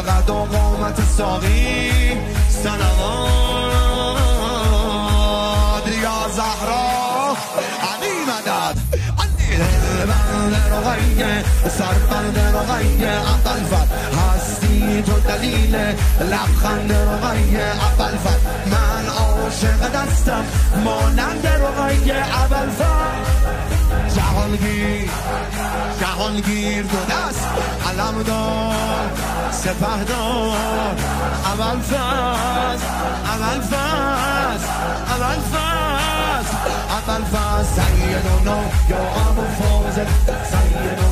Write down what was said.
به قد و قامت ساقی صلوات یا زهرا علی مدد بند رقیه سربند رقیه اول فت هستی تو دلیل لبخند رقیه اول فت من عاشق دستم مانند رقیه اول فت جهانگیر دو دست علم دار سپه دار اول فت سیدنا یا ابو فاضل سیدنا